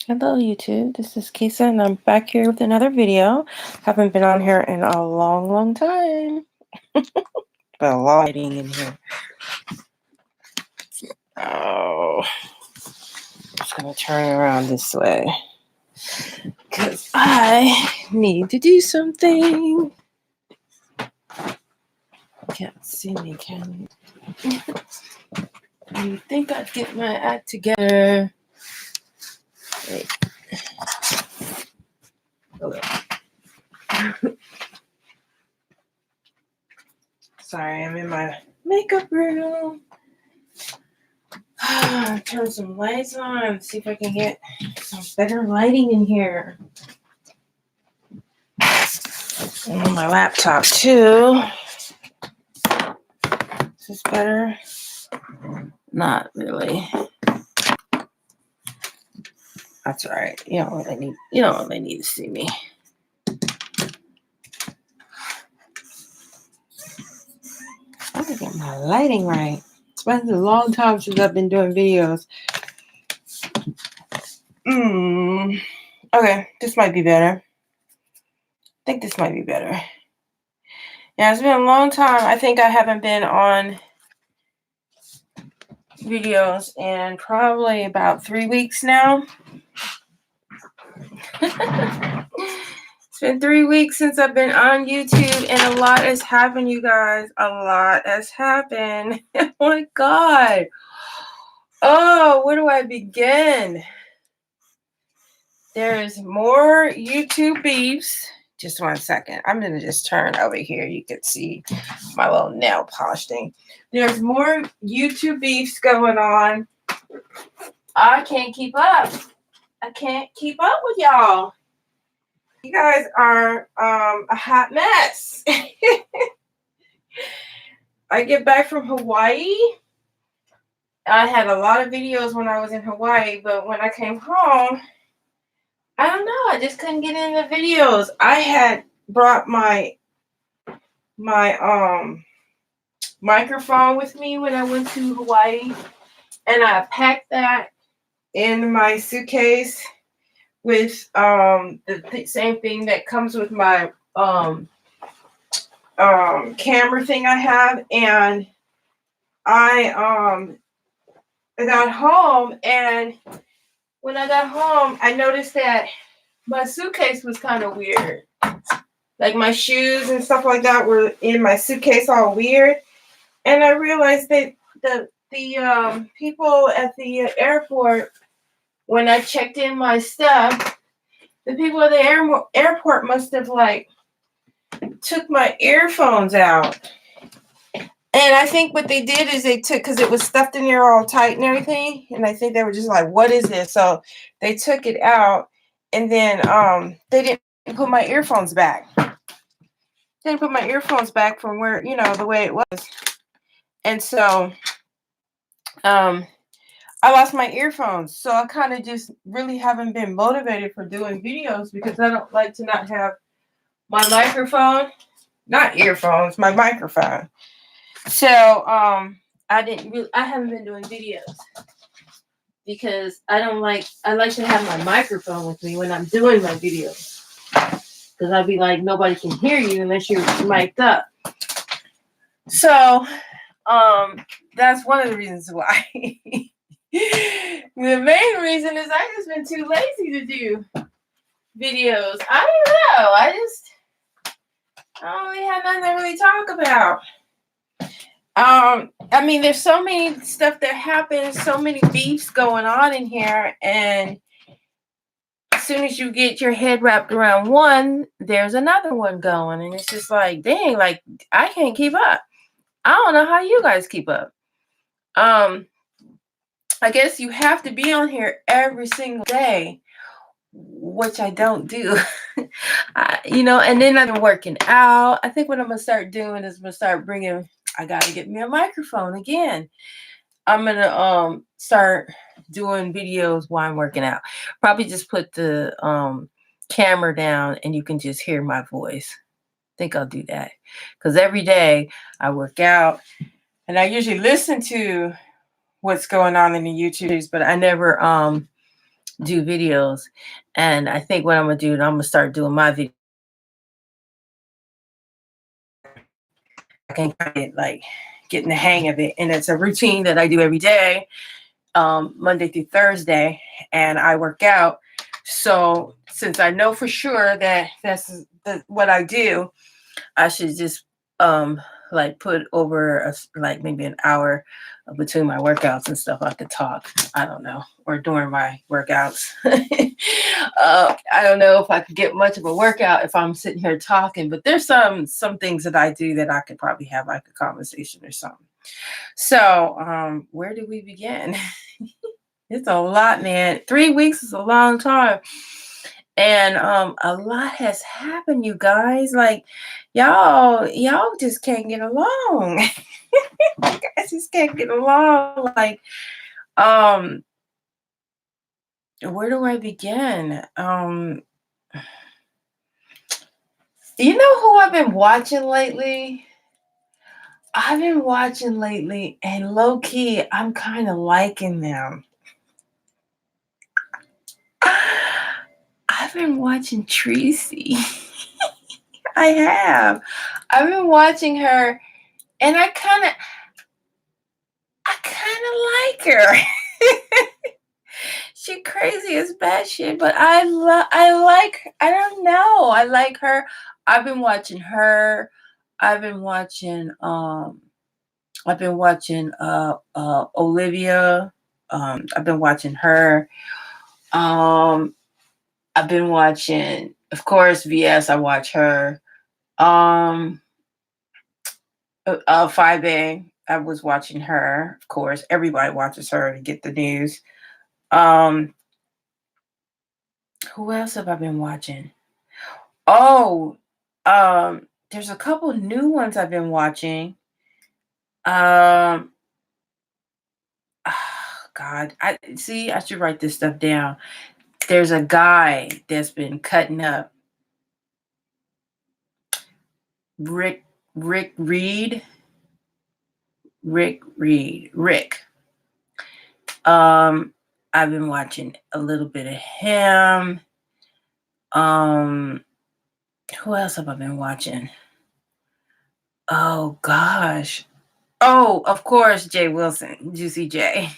Hello YouTube, this is Kisa and I'm back here with another video. Haven't been on here in a long time. But a lot of lighting in here. Oh, just gonna turn around this way because I need to do something. Can't see me, can you? You think I'd get my act together? Wait. Hello. Sorry, I'm in my makeup room. Turn some lights on, see if I can get some better lighting in here. And on my laptop too. Is this better? Not really. That's all right. You don't really need to see me. I have to get my lighting right. It's been a long time since I've been doing videos. Okay, this might be better. I think this might be better. Yeah, it's been a long time. I think I haven't been on videos in probably about 3 weeks now. It's been 3 weeks since I've been on YouTube, and a lot has happened, you guys. A lot has happened. Oh my God. Oh, where do I begin? There's more YouTube beefs. Just 1 second. I'm going to just turn over here. You can see my little nail polish thing. There's more YouTube beefs going on. I can't keep up. I can't keep up with y'all. You guys are a hot mess. I get back from Hawaii. I had a lot of videos when I was in Hawaii, but when I came home, I don't know. I just couldn't get in the videos. I had brought my microphone with me when I went to Hawaii, and I packed that in my suitcase with the same thing that comes with my camera thing I have, and I got home, and when I got home, I noticed that my suitcase was kind of weird. Like my shoes and stuff like that were in my suitcase all weird. And I realized that the people at the airport, when I checked in my stuff, the people at the airport must have took my earphones out. And I think what they did is they took, because it was stuffed in there all tight and everything, and I think they were just like, what is this? So they took it out, and then they didn't put my earphones back. They didn't put my earphones back from where, the way it was. And so I lost my earphones. So I kind of just really haven't been motivated for doing videos because I don't like to not have my microphone, not earphones, my microphone. So I haven't been doing videos because I like to have my microphone with me when I'm doing my videos. Because I'd be like, nobody can hear you unless you're mic'd up. So that's one of the reasons why. The main reason is I just been too lazy to do videos. I don't know. I don't really have nothing to really talk about. I mean, there's so many stuff that happens, so many beefs going on in here, and as soon as you get your head wrapped around one, there's another one going, and it's just like, dang, like I can't keep up. I don't know how you guys keep up. I guess you have to be on here every single day, which I don't do. And then I've been working out. I think what I'm gonna start doing is I gotta get me a microphone again. I'm gonna start doing videos while I'm working out. Probably just put the camera down and you can just hear my voice. I think I'll do that because every day I work out and I usually listen to what's going on in the YouTubes, but I never do videos. And I think what I'm gonna do, I'm gonna start doing my video. I can get like getting the hang of it. And it's a routine that I do every day, Monday through Thursday, and I work out. So since I know for sure that what I do, I should just like put over like maybe an hour between my workouts and stuff. I could talk. I don't know, or during my workouts. I don't know if I could get much of a workout if I'm sitting here talking, but there's some things that I do that I could probably have like a conversation or something. So where do we begin? It's a lot, man. 3 weeks is a long time. And a lot has happened, you guys. Like y'all just can't get along. You guys just can't get along. Like, um, where do I begin? You know who I've been watching lately? I've been watching lately, and low key, I'm kind of liking them. I've been watching Tracy. I have. I've been watching her, and I kind of like her. She crazy as bad shit, but I don't know. I like her. I've been watching her. I've been watching Olivia. I've been watching her. I've been watching, of course, VS. I watch her. 5A. I was watching her, of course. Everybody watches her to get the news. Um, who else have I been watching? Oh, there's a couple new ones I've been watching. Um, God, I see. I should write this stuff down. There's a guy that's been cutting up. Rick, Rick Reed, Rick. I've been watching a little bit of him. Who else have I been watching? Oh gosh. Oh, of course, Jay Wilson, Juicy J.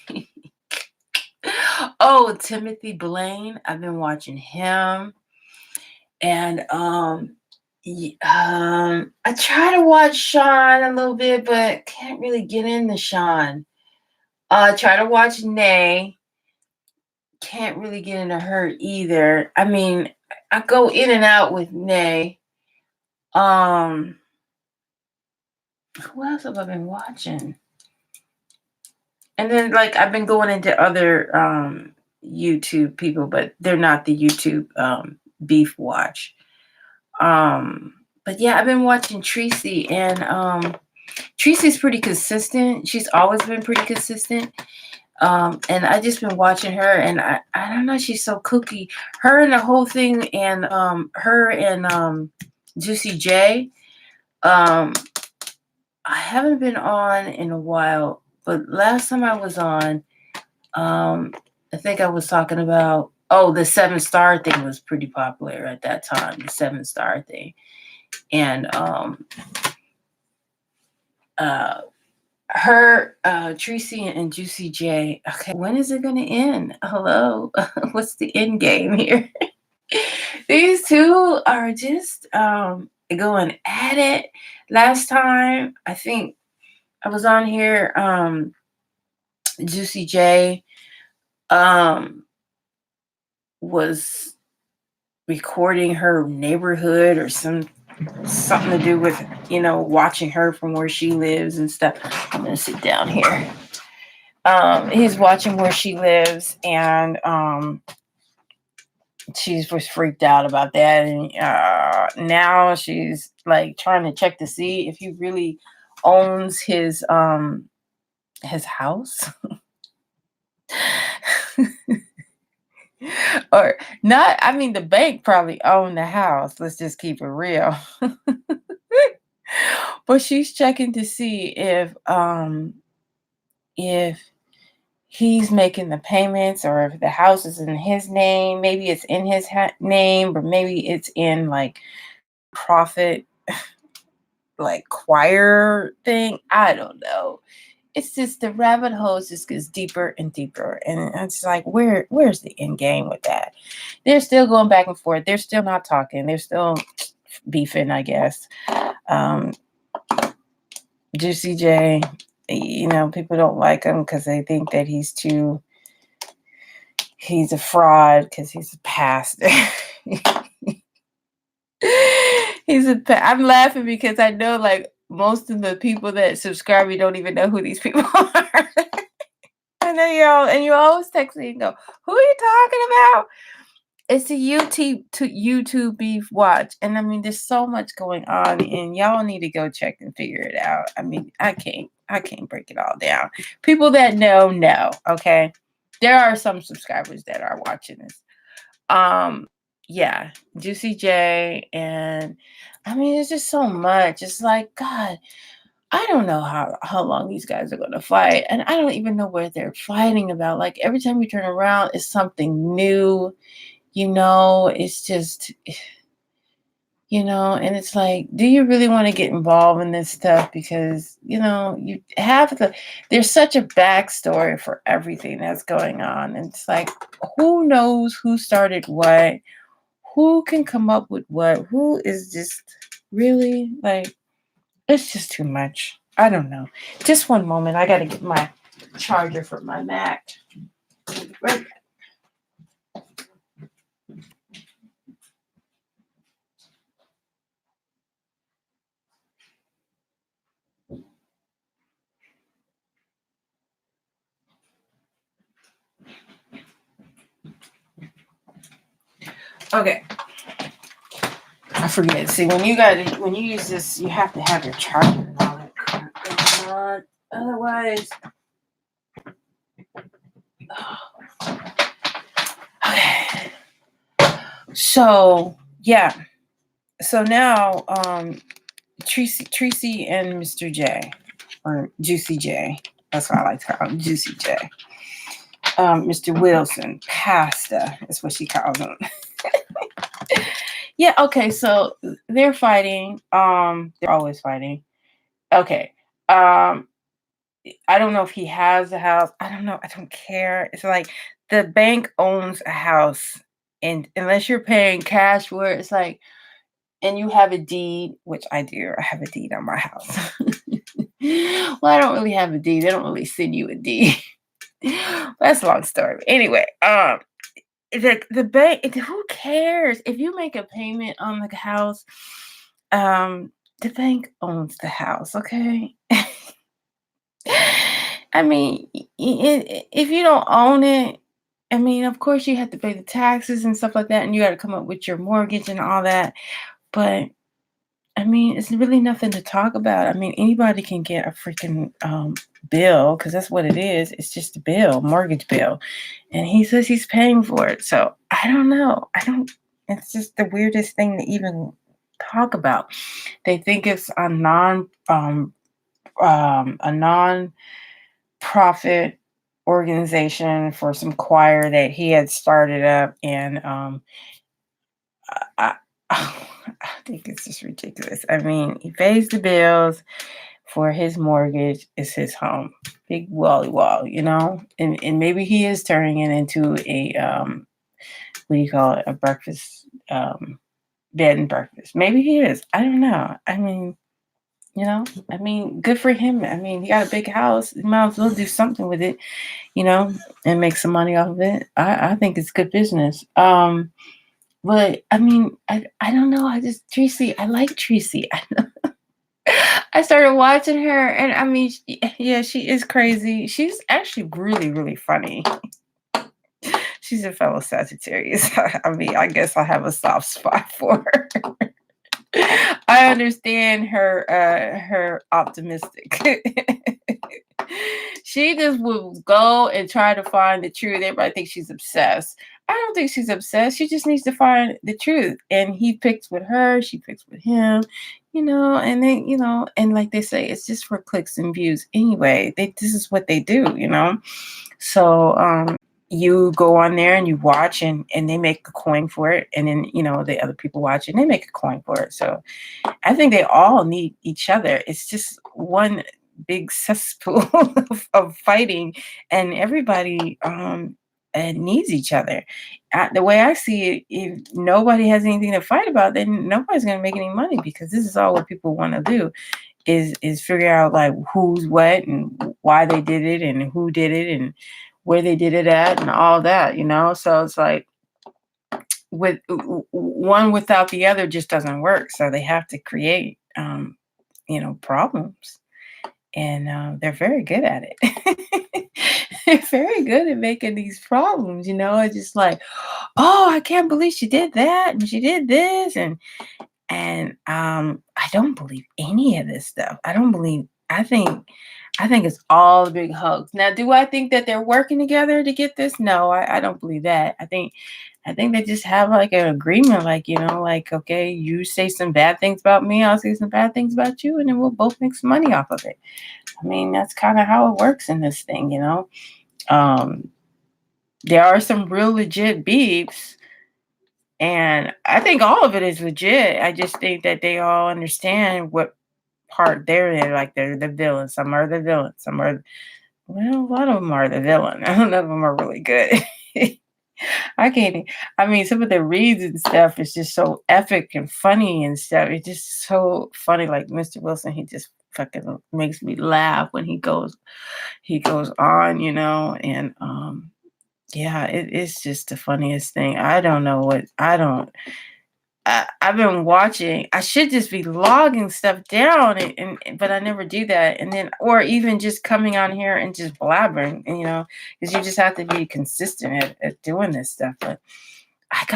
Oh, Timothy Blaine. I've been watching him. And I try to watch Sean a little bit, but can't really get into Sean. Try to watch Nay. Can't really get into her either. I mean, I go in and out with Nay. Who else have I been watching? And then like I've been going into other YouTube people, but they're not the YouTube beef watch. But yeah, I've been watching Tracy, and Tracy's pretty consistent. She's always been pretty consistent. And I just been watching her, and I don't know, she's so kooky. Her and the whole thing, and her and Juicy J. I haven't been on in a while, but last time I was on, I think I was talking about the 7-star thing was pretty popular at that time, the 7-star thing. And her Tracy and Juicy J. Okay, when is it gonna end? Hello. What's the end game here? These two are just going at it. Last time I think I was on here, Juicy J was recording her neighborhood or something to do with, watching her from where she lives and stuff. I'm gonna sit down here. He's watching where she lives, and she was freaked out about that, and now she's like trying to check to see if he really owns his house. Or not. I mean, the bank probably owned the house. Let's just keep it real. But she's checking to see if he's making the payments, or if the house is in his name, maybe it's in his name, but maybe it's in like profit, like choir thing. I don't know. It's just the rabbit hole just gets deeper and deeper, and it's like, where's the end game with that? They're still going back and forth. They're still not talking. They're still beefing, I guess. Juicy J, people don't like him because they think that he's a fraud because he's a pastor. I'm laughing because I know like most of the people that subscribe me don't even know who these people are. I know you always text me and go, "Who are you talking about?" It's a YouTube beef watch, and I mean, there's so much going on, and y'all need to go check and figure it out. I mean, I can't break it all down. People that know, okay. There are some subscribers that are watching this. Yeah, Juicy J, and I mean, it's just so much. It's like, God, I don't know how long these guys are going to fight, and I don't even know what they're fighting about. Like every time you turn around, it's something new. It's just, and it's like, do you really want to get involved in this stuff? Because, you have there's such a backstory for everything that's going on. And it's like, who knows who started what? Who can come up with what? Who is just really like, it's just too much. I don't know. Just one moment. I got to get my charger for my Mac. Right. Okay. I forget. See, when you use this, you have to have your charger and all that crap. Otherwise. Okay. So yeah. So now, Tracy and Mr. J, or Juicy J. That's what I like to call him, Juicy J. Mr. Wilson, Pasta is what she calls him. Yeah. Okay. So they're fighting. They're always fighting. Okay. I don't know if he has a house. I don't know. I don't care. It's like the bank owns a house, and unless you're paying cash for it, it's like, and you have a deed, which I do. I have a deed on my house. Well, I don't really have a deed. They don't really send you a deed. That's a long story. Anyway, the bank. Who cares if you make a payment on the house? The bank owns the house. Okay. I mean, if you don't own it, I mean, of course you have to pay the taxes and stuff like that, and you got to come up with your mortgage and all that. But I mean, it's really nothing to talk about. I mean, anybody can get a freaking bill, because that's what it is. It's just a bill, mortgage bill, and he says he's paying for it. So I don't know. It's just the weirdest thing to even talk about. They think it's a non-profit organization for some choir that he had started up, and I, I think it's just ridiculous. I mean, he pays the bills for his mortgage. It's his home, big wally wall, and maybe he is turning it into a what do you call it, a breakfast, bed and breakfast. Maybe he is. I don't know. I mean, good for him. I mean, he got a big house. He might as well do something with it, and make some money off of it. I think it's good business. But I mean, I don't know. Tracy, I like Tracy. I started watching her, and I mean, she is crazy. She's actually really, really funny. She's a fellow Sagittarius. I mean, I guess I have a soft spot for her. I understand her optimistic. She just will go and try to find the truth. Everybody thinks she's obsessed. I don't think she's obsessed. She just needs to find the truth. And he picks with her, she picks with him, and then, and like they say, it's just for clicks and views. Anyway, this is what they do. So you go on there and you watch, and they make a coin for it. And then, the other people watch it and they make a coin for it. So I think they all need each other. It's just one big cesspool of fighting, and everybody needs each other. The way I see it, if nobody has anything to fight about, then nobody's going to make any money, because this is all what people want to do is figure out like who's what and why they did it and who did it and where they did it at and all that. So it's like, with one without the other just doesn't work. So they have to create, problems, and they're very good at it. They're very good at making these problems. It's just like, oh, I can't believe she did that and she did this, and I don't believe any of this stuff. I don't believe. I think it's all big hugs. Now, do I think that they're working together to get this? No, I don't believe that. I think they just have like an agreement, like, like, okay, you say some bad things about me, I'll say some bad things about you, and then we'll both make some money off of it. I mean, that's kind of how it works in this thing. There are some real legit beefs, and I think all of it is legit. I just think that they all understand what part they're in. Like, they're the villain. Some are the villain. Some are, well, a lot of them are the villain. None of them are really good. I can't. I mean, some of the reads and stuff is just so epic and funny and stuff. It's just so funny. Like Mr. Wilson, he just fucking makes me laugh when he goes on, and yeah, it's just the funniest thing. I don't know what I don't. I've been watching. I should just be logging stuff down, but I never do that. And then, or even just coming on here and just blabbering, because you just have to be consistent at doing this stuff. But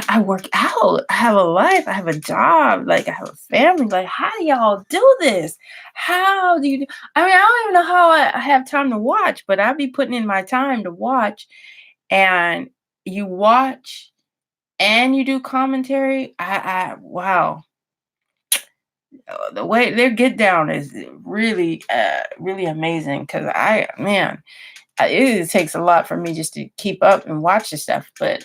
I work out. I have a life. I have a job. Like, I have a family. Like, how do y'all do this? How do you do? I mean, I don't even know how I have time to watch, but I'll be putting in my time to watch. And you watch and you do commentary. Wow. The way their get down is really, really amazing. Because it takes a lot for me just to keep up and watch this stuff. But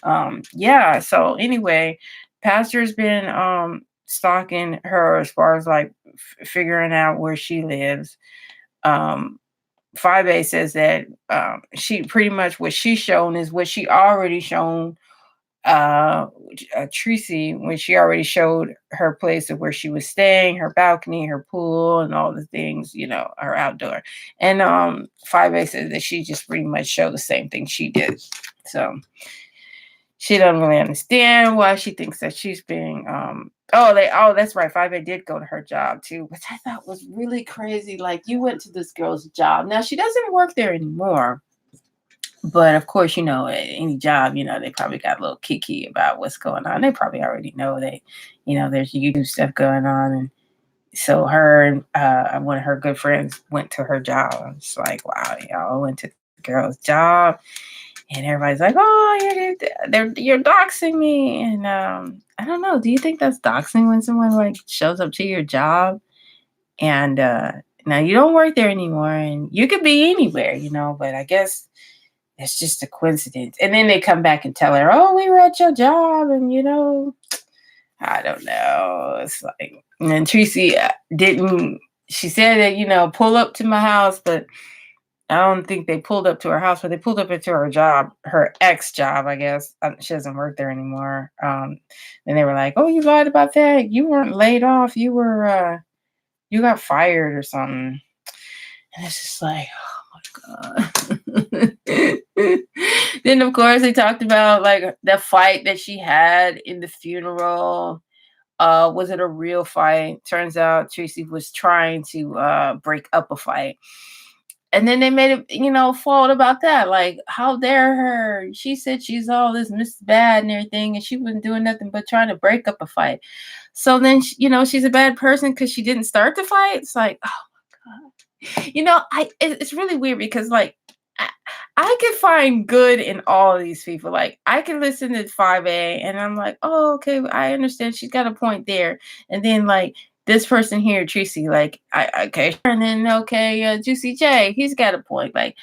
yeah. So anyway, Pastor's been stalking her as far as like figuring out where she lives. 5A says that she pretty much what she's shown is what she already shown Tracy, when she already showed her place of where she was staying, her balcony, her pool, and all the things, her outdoor. And 5A says that she just pretty much showed the same thing she did. So she doesn't really understand why she thinks that she's being that's right. 5A did go to her job too, which I thought was really crazy. Like, you went to this girl's job. Now, she doesn't work there anymore. But of course, any job, they probably got a little kiki about what's going on. They probably already know that, there's YouTube stuff going on. And so her and one of her good friends went to her job. I was like, wow, y'all went to the girl's job. And everybody's like, oh, you're doxing me. And I don't know. Do you think that's doxing when someone like shows up to your job? And now you don't work there anymore, and you could be anywhere, but I guess it's just a coincidence. And then they come back and tell her, oh, we were at your job. And, I don't know. It's like, and then Tracy she said that, pull up to my house, but I don't think they pulled up to her house, but they pulled up into her job, her ex job, I guess. She doesn't work there anymore. And they were like, oh, you lied about that. You weren't laid off. You got fired or something. And it's just like, oh my God. Then, of course, they talked about like the fight that she had in the funeral. Was it a real fight? Turns out Tracy was trying to break up a fight. And then they made it, fault about that. Like, how dare her? She said she's all this Miss Bad and everything, and she wasn't doing nothing but trying to break up a fight. So then, she's a bad person because she didn't start the fight. It's like, oh my God. It's really weird because, like, I could find good in all of these people. Like I can listen to 5A and I'm like, oh, okay, I understand. She's got a point there. And then like this person here, Tracy, like I okay, and then okay, Juicy J, he's got a point. Like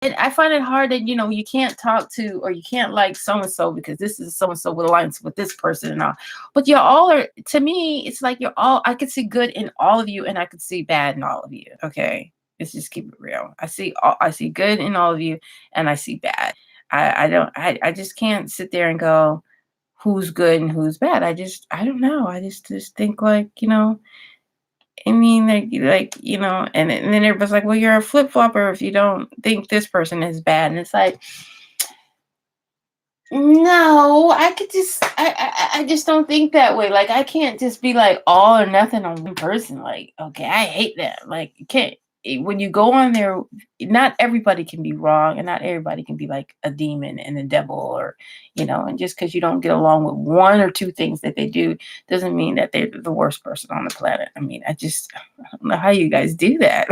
and I find it hard that you can't talk to or you can't like so and so because this is so and so with alliance with this person and all. But you all are to me, it's like you're all I could see good in all of you and I could see bad in all of you. Okay. Let's just keep it real. I see good in all of you and I see bad. I just can't sit there and go who's good and who's bad. I don't know. I just think like, I mean, and then everybody's like, well, you're a flip flopper if you don't think this person is bad. And it's like, no, I just don't think that way. Like, I can't just be like all or nothing on one person. Like, okay, I hate that. Like, you can't, when you go on there, not everybody can be wrong and not everybody can be like a demon and a devil and just because you don't get along with one or two things that they do doesn't mean that they're the worst person on the planet. I mean, I don't know how you guys do that.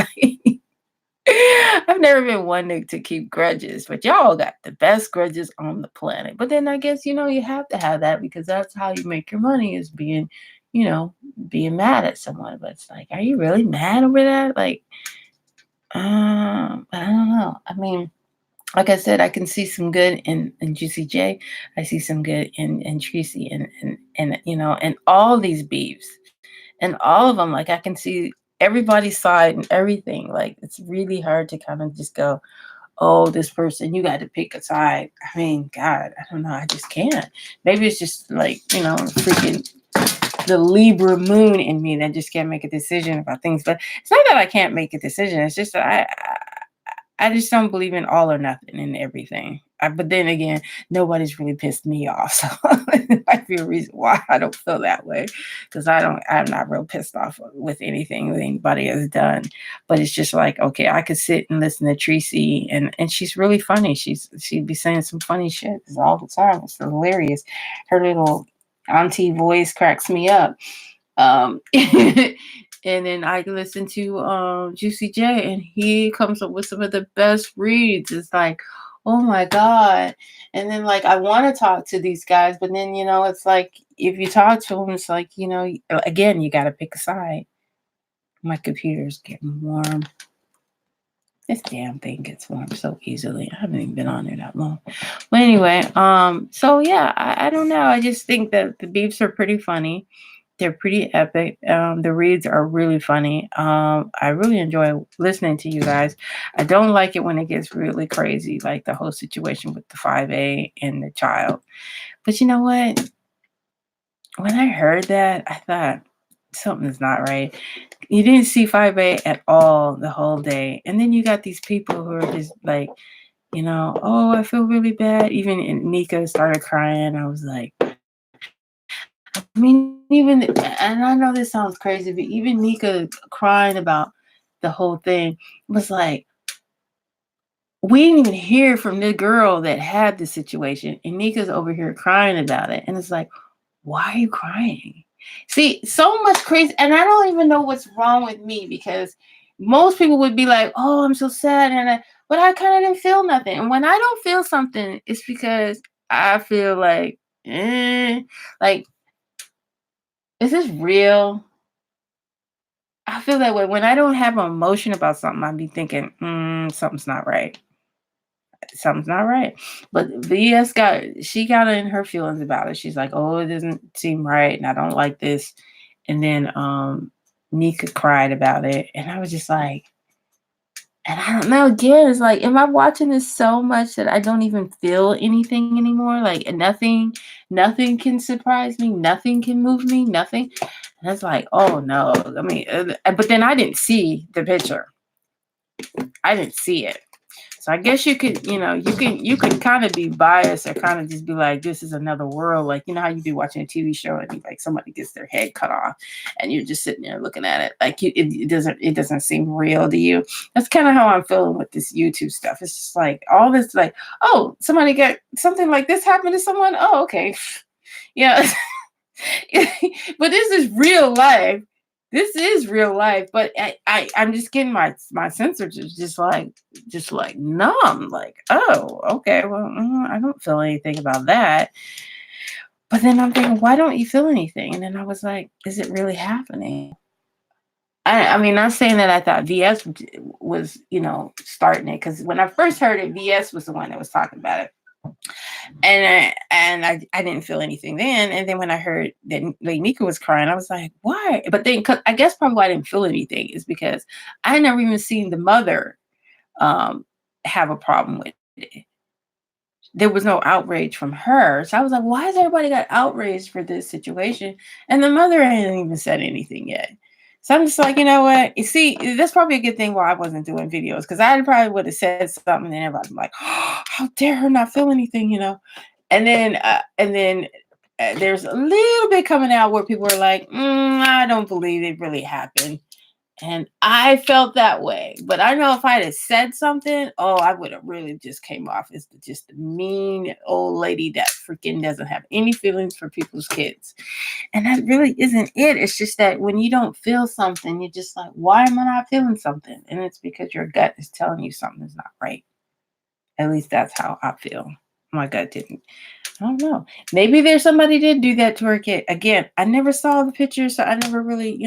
I've never been one to keep grudges, but y'all got the best grudges on the planet. But then I guess you have to have that because that's how you make your money is you know, being mad at someone. But it's like, are you really mad over that? Like, I don't know. I mean, like I said, I can see some good in Juicy J. I see some good in Tracy and all these beefs and all of them. Like I can see everybody's side and everything. Like it's really hard to kind of just go, oh, this person, you got to pick a side. I mean, God, I don't know. I just can't. Maybe it's just like, freaking the Libra moon in me that just can't make a decision about things. But it's not that I can't make a decision. It's just that I just don't believe in all or nothing in everything. But then again, nobody's really pissed me off. So it might be a reason why I don't feel that way. Because I'm not real pissed off with anything that anybody has done. But it's just like, okay, I could sit and listen to Tracy and she's really funny. She'd be saying some funny shit all the time. It's hilarious. Her little auntie voice cracks me up. And then I listen to Juicy J and he comes up with some of the best reads. It's like, oh my God. And then like I want to talk to these guys, but then it's like if you talk to them, it's like, again, you gotta pick a side. My computer's getting warm. This damn thing gets warm so easily. I haven't even been on there that long. But anyway, so yeah, I don't know. I just think that the beefs are pretty funny. They're pretty epic. The reads are really funny. I really enjoy listening to you guys. I don't like it when it gets really crazy, like the whole situation with the 5A and the child. But you know what? When I heard that, I thought something's not right. You didn't see 5A at all the whole day. And then you got these people who are just like, oh, I feel really bad. Even Nyca started crying. I was like, I mean, even, and I know this sounds crazy, but even Nyca crying about the whole thing was like, we didn't even hear from the girl that had the situation, and Nyca's over here crying about it. And it's like, why are you crying? See, so much crazy. And I don't even know what's wrong with me because most people would be like, oh, I'm so sad. But I kind of didn't feel nothing. And when I don't feel something, it's because I feel like, like, is this real? I feel that way. When I don't have an emotion about something, I'd be thinking, something's not right. Something's not right. But VS she got in her feelings about it. She's like, oh, it doesn't seem right, and I don't like this. And then Nyca cried about it. And I was just like, and I don't know, again, it's like, am I watching this so much that I don't even feel anything anymore? Like nothing can surprise me, nothing can move me, nothing. And it's like, oh no. I mean, but then I didn't see the picture. I didn't see it. So I guess you could, you can kind of be biased or kind of just be like, this is another world. Like, how you be watching a TV show and like somebody gets their head cut off and you're just sitting there looking at it. Like it doesn't seem real to you. That's kind of how I'm feeling with this YouTube stuff. It's just like all this like, oh, somebody got something like this happened to someone. Oh, okay. Yeah. But this is real life. this is real life. But I'm just getting my sensors is just like numb. Like, oh, okay, well, I don't feel anything about that. But then I'm thinking, why don't you feel anything? And then I was like, is it really happening? I mean, not saying that I thought VS was, starting it, because when I first heard it, VS was the one that was talking about it, and I didn't feel anything then. And then when I heard that like Nyca was crying, I was like, why? But then, 'cause I guess probably why I didn't feel anything is because I never even seen the mother um, have a problem with it. There was no outrage from her. So I was like, why has everybody got outraged for this situation? And the mother hadn't even said anything yet. So I'm just like, you know what? You see, that's probably a good thing why I wasn't doing videos, because I probably would have said something and everybody like, oh, how dare her not feel anything. And then there's a little bit coming out where people are like, I don't believe it really happened. And I felt that way. But I know if I had said something, oh, I would have really just came off as just a mean old lady that freaking doesn't have any feelings for people's kids. And that really isn't it. It's just that when you don't feel something, you're just like, why am I not feeling something? And it's because your gut is telling you something is not right. At least that's how I feel. My gut didn't. I don't know. Maybe there's somebody did do that to her kid. Again, I never saw the picture, so I never really,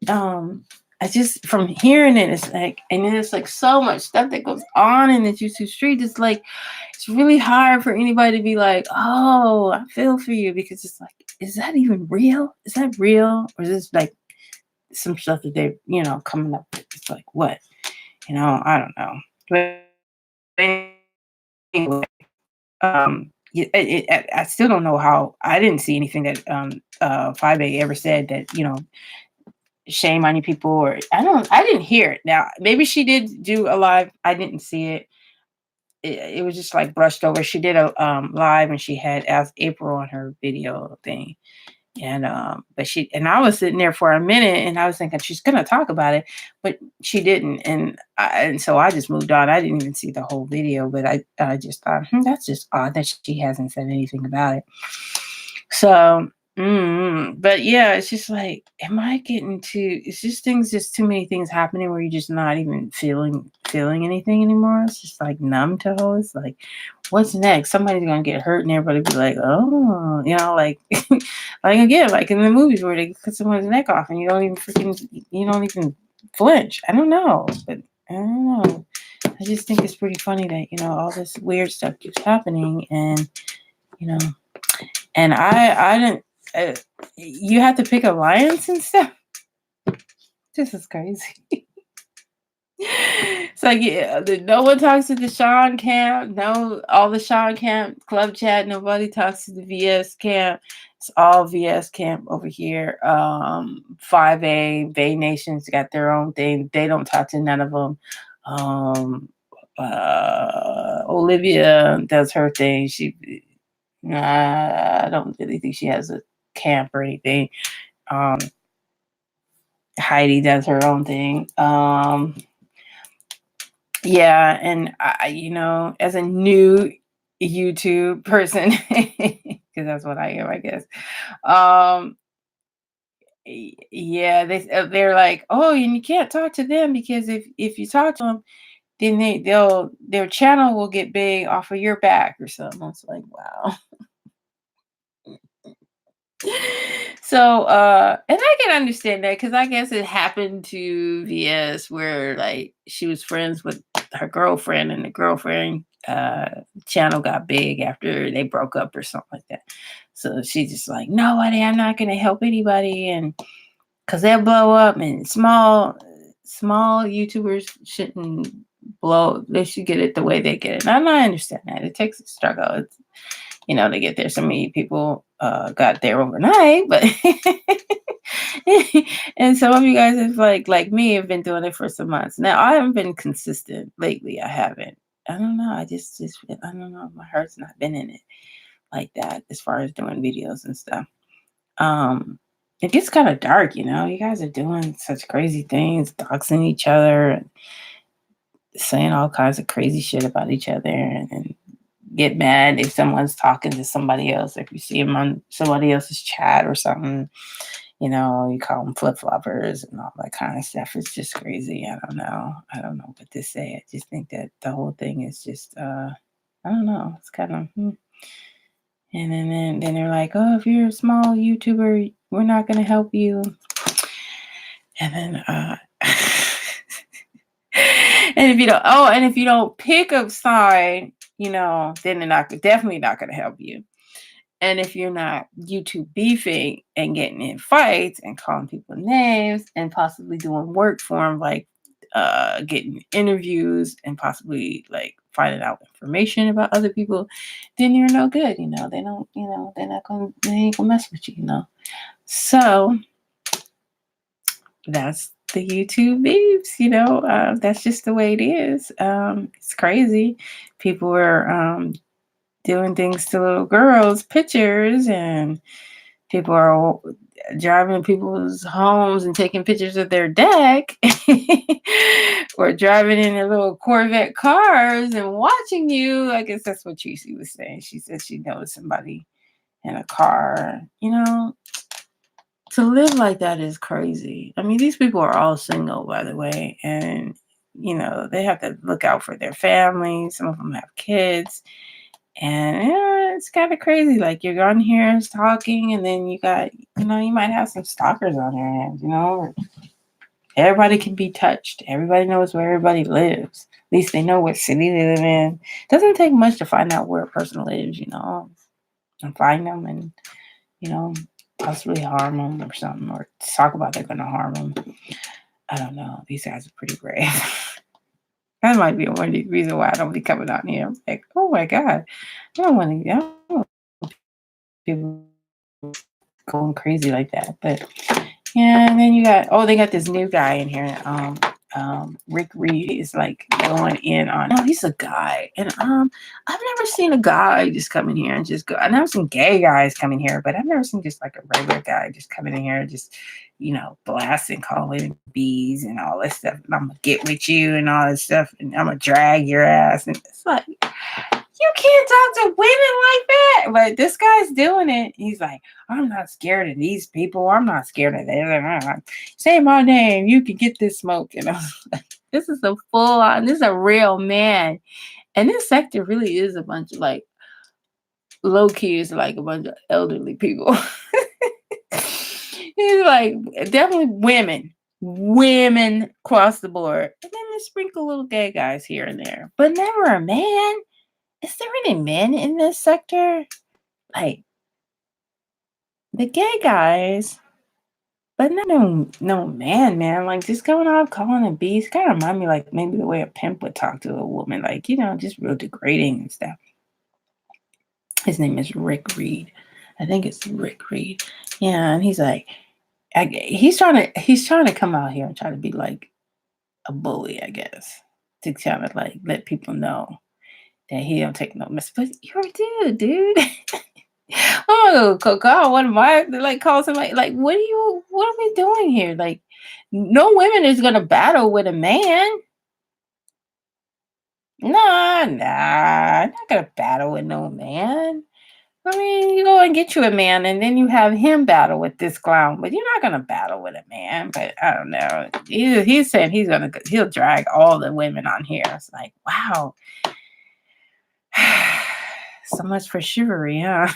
I just from hearing it, it's like, and then it's like so much stuff that goes on in the YouTube street. It's like it's really hard for anybody to be like, oh, I feel for you, because it's like, is that even real? Is that real, or is this like some stuff that they, coming up with? It's like what, I don't know. But anyway, I still don't know how. I didn't see anything that 5A ever said that shame on you people, or I didn't hear it. Now maybe she did do a live, I didn't see it. It was just like brushed over. She did a live, and she had asked April on her video thing, and I was sitting there for a minute, and I was thinking she's gonna talk about it, but she didn't. And so I just moved on. I didn't even see the whole video, but I just thought, that's just odd that she hasn't said anything about it. So but yeah, it's just like, am I getting too? It's just too many things happening where you're just not even feeling anything anymore. It's just like numb to whole. It's like, what's next? Somebody's gonna get hurt, and everybody be like, oh, like, like again, like in the movies where they cut someone's neck off, and you don't even flinch. I don't know, but I don't know. I just think it's pretty funny that all this weird stuff keeps happening, and and I didn't. You have to pick alliance and stuff. This is crazy. So yeah, no one talks to the Sean camp. No, all the Sean camp club chat. Nobody talks to the VS camp. It's all VS camp over here. 5A Bay Nation's got their own thing. They don't talk to none of them. Olivia does her thing. I don't really think she has a camp or anything. Heidi does her own thing. Yeah, and I, as a new YouTube person, because that's what I am, I guess. Yeah, they're like, oh, and you can't talk to them, because if you talk to them, then their channel will get big off of your back or something. It's like, wow. So and I can understand that, because I guess it happened to VS where like she was friends with her girlfriend, and the girlfriend channel got big after they broke up or something like that. So she's just like, nobody, I'm not gonna help anybody, and because they'll blow up, and small YouTubers shouldn't blow, they should get it the way they get it. And I understand that it takes a struggle. It's, to get there. So many people got there overnight, but and some of you guys have like me have been doing it for some months. Now I haven't been consistent lately. I haven't. I don't know. I just I don't know. My heart's not been in it like that as far as doing videos and stuff. It gets kind of dark, you guys are doing such crazy things, doxing each other and saying all kinds of crazy shit about each other, and get mad if someone's talking to somebody else, if you see them on somebody else's chat or something. You call them flip-floppers and all that kind of stuff. It's just crazy. I don't know. I don't know what to say. I just think that the whole thing is just, I don't know. It's kind of, And then they're like, oh, if you're a small YouTuber, we're not going to help you. And then, and if you don't pick a side, then they're definitely not going to help you. And if you're not YouTube beefing and getting in fights and calling people names and possibly doing work for them, like getting interviews and possibly like finding out information about other people, then you're no good. They don't, they ain't gonna mess with you, So that's the YouTube beefs, that's just the way it is. It's crazy. People are doing things to little girls' pictures, and people are driving people's homes and taking pictures of their deck or driving in their little Corvette cars and watching you. I guess that's what Tracy was saying. She said she knows somebody in a car. To live like that is crazy. I mean, these people are all single, by the way, and they have to look out for their families. Some of them have kids. And it's kind of crazy. Like, you're on here talking, and then you got, you might have some stalkers on your hands, Everybody can be touched. Everybody knows where everybody lives. At least they know what city they live in. It doesn't take much to find out where a person lives, and find them and, possibly harm them or something, or talk about they're going to harm them. I don't know. These guys are pretty brave. That might be one reason why I don't be coming out here. I'm like, oh my God, I don't want people going crazy like that. But yeah, and then they got this new guy in here. Rick Reed is like going in on. Oh, he's a guy, and I've never seen a guy just come in here and just go. I've never seen gay guys come in here, but I've never seen just like a regular guy just coming in here and just blasting, calling bees and all that stuff. And I'm gonna get with you and all this stuff, and I'm gonna drag your ass. And it's like, you can't talk to women like that. But this guy's doing it. He's like, I'm not scared of these people. I'm not scared of them. Say my name. You can get this smoke. This is a full on, this is a real man. And this sector really is a bunch of like low key is like a bunch of elderly people. He's like, definitely women across the board. And then they sprinkle little gay guys here and there, but never a man. Is there any men in this sector? Like, the gay guys, but no man. Like, just going out calling a beast kind of remind me like maybe the way a pimp would talk to a woman, like, just real degrading and stuff. His name is Rick Reed. I think it's Rick Reed. Yeah, and he's like, he's trying to come out here and try to be like a bully, I guess, to kind of like let people know that he don't take no mess. But you're a dude. Oh, God, what am I like? Call somebody like, what are we doing here? Like, no women is gonna battle with a man. Nah, I'm not gonna battle with no man. I mean, you go and get you a man, and then you have him battle with this clown. But you're not gonna battle with a man. But I don't know. He's saying he'll drag all the women on here. It's like, wow. So much for chivalry, huh?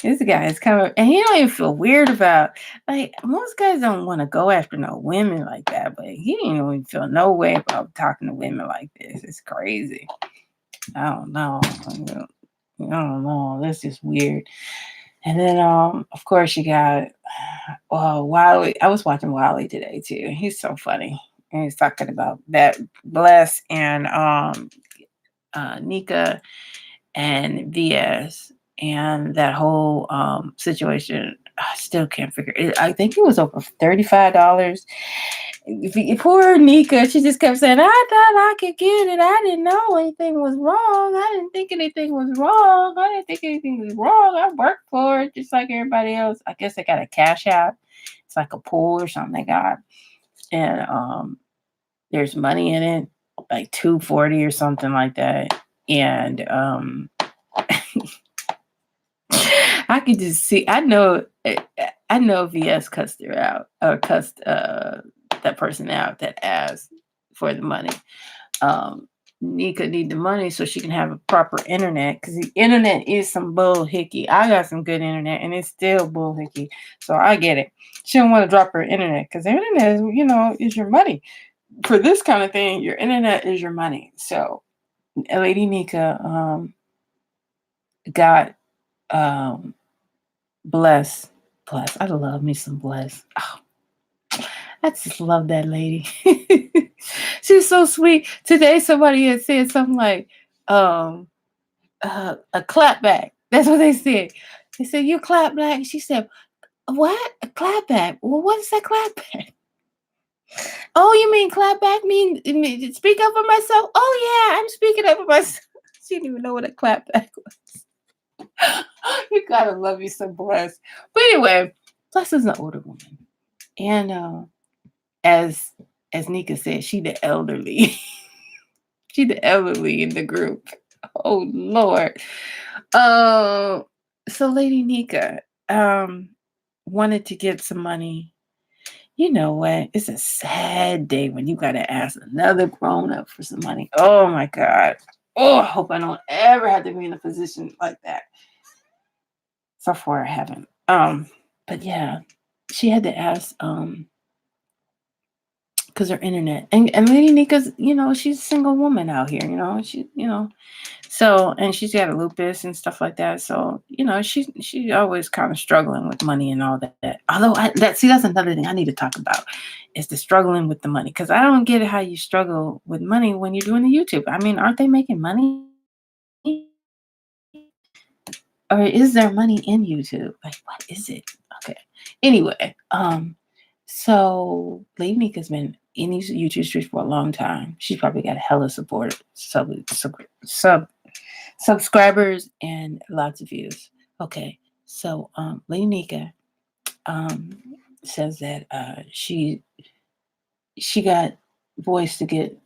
This guy is coming, and he don't even feel weird about. Like, most guys don't want to go after no women like that, but he didn't even feel no way about talking to women like this. It's crazy. I don't know. I don't know. That's just weird. And then, of course, you got Wiley. I was watching Wiley today too. He's so funny, and he's talking about that Bless and Nyca and VS and that whole situation. I still can't figure it. I think it was over $35. Poor Nyca, she just kept saying, I thought I could get it. I didn't know anything was wrong. I didn't think anything was wrong. I worked for it just like everybody else. I guess they got a cash out. It's like a pool or something they got. And there's money in it, like $240 or something like that. And I could just see. I know VS cussed her out or cussed that person out that asked for the money. Um, Nyca need the money so she can have a proper internet because the internet is some bull hickey. I got some good internet and it's still bull hickey, so I get it. She don't want to drop her internet because the internet, is your money. For this kind of thing, your internet is your money. So, Lady Nyca got blessed. Bless. I love me some bless. Oh, I just love that lady. She's so sweet. Today somebody had said something like a clap back. That's what they said. They said, you clap back. She said, what? A clap back? Well, what is that clap back? Oh, you mean clap back mean speak up for myself? Oh yeah, I'm speaking up for myself. She didn't even know what a clap back was. You gotta love you some Bless. But anyway, Bless is an older woman. And as Nyca said, she the elderly. She the elderly in the group. Oh Lord. So Lady Nyca wanted to get some money. You know what? It's a sad day when you gotta ask another grown up for some money. Oh my God. Oh, I hope I don't ever have to be in a position like that. So far I haven't. But yeah, she had to ask because her internet and Lady Nyca's, she's a single woman out here, so, and she's got a lupus and stuff like that. So, she's always kind of struggling with money and all that. Although that's another thing I need to talk about is the struggling with the money. Cause I don't get how you struggle with money when you're doing the YouTube. I mean, aren't they making money? Or is there money in YouTube? Like, what is it? Okay. Anyway, so Lady Nyca's been in these YouTube streets for a long time. She's probably got a hella support, subscribers and lots of views. Okay, so Lady Nyca says that she got voice to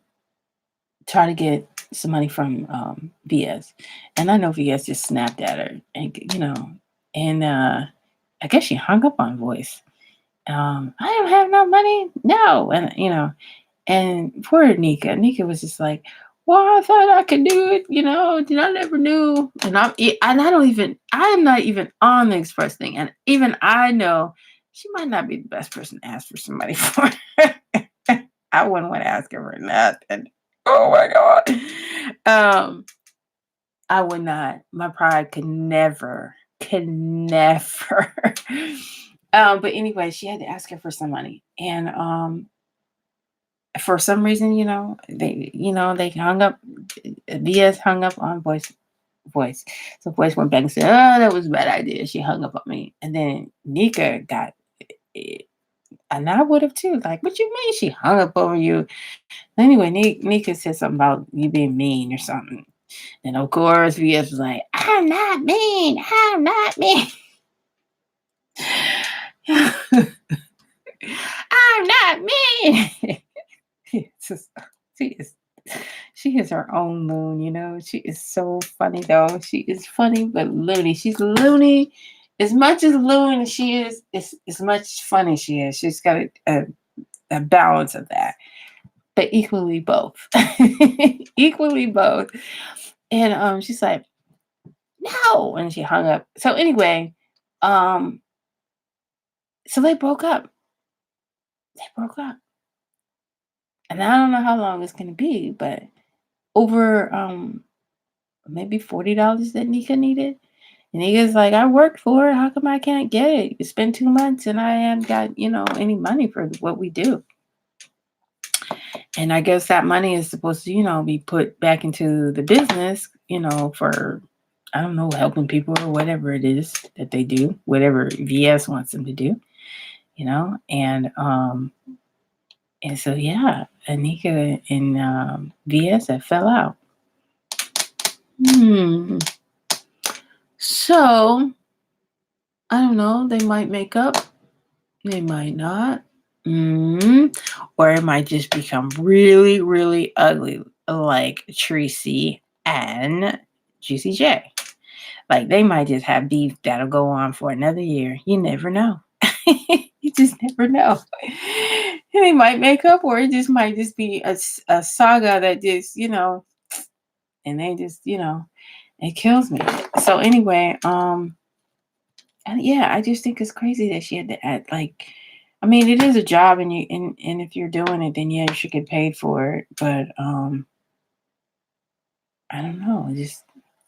try to get some money from VS, and I know VS just snapped at her, and I guess she hung up on voice. I don't have no money, no, and poor Nyca was just like, well, I thought I could do it, and I never knew. And I'm not even on the Express thing. And even I know she might not be the best person to ask for some money for. I wouldn't want to ask her for nothing. Oh my God. I would not. My pride could never. But anyway, she had to ask her for some money. And for some reason, they hung up. VS hung up on voice. So voice went back and said, "Oh, that was a bad idea." She hung up on me, and then Nyca got it, and I would have too. Like, what you mean? She hung up over you? Anyway, Nyca said something about you being mean or something, and of course, VS was like, "I'm not mean. I'm not mean." I'm not mean. She is her own loon, She is so funny though. She is funny but loony. She's loony as much as loon as she is. As much funny she is. She's got a balance of that, but equally both. Equally both. And she's like, no, and she hung up. So anyway, so they broke up. And I don't know how long it's gonna be, but over maybe $40 that Nyca needed. And Nyca's like, I worked for it. How come I can't get it? It's been 2 months and I haven't got, any money for what we do. And I guess that money is supposed to, be put back into the business, for, I don't know, helping people or whatever it is that they do, whatever VS wants them to do, and so, yeah, Nyca and VS that fell out. So, I don't know. They might make up. They might not. Or it might just become really, really ugly, like Tracy and Juicy J. Like they might just have beef that'll go on for another year. You never know. You just never know. They might make up, or it just might just be a saga that just, and they just, it kills me. So anyway, and yeah, I just think it's crazy that she had to act like, I mean, it is a job, and if you're doing it, then yeah, you should get paid for it. But I don't know. Just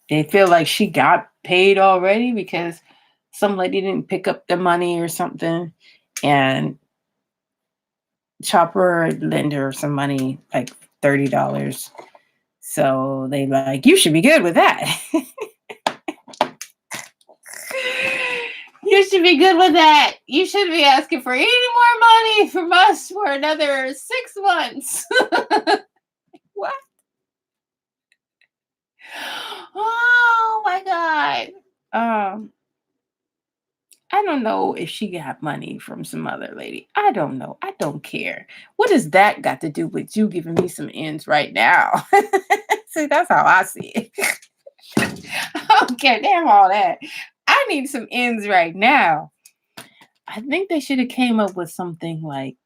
they feel like she got paid already because some lady didn't pick up the money or something, and chop her or lend her some money, like $30. So they like, you should be good with that. You should be good with that. You shouldn't be asking for any more money from us for another 6 months. What? Oh my God. I don't know if she got money from some other lady. I don't know. I don't care. What does that got to do with you giving me some ends right now? See, that's how I see it. I don't care. Damn all that. I need some ends right now. I think they should have came up with something like,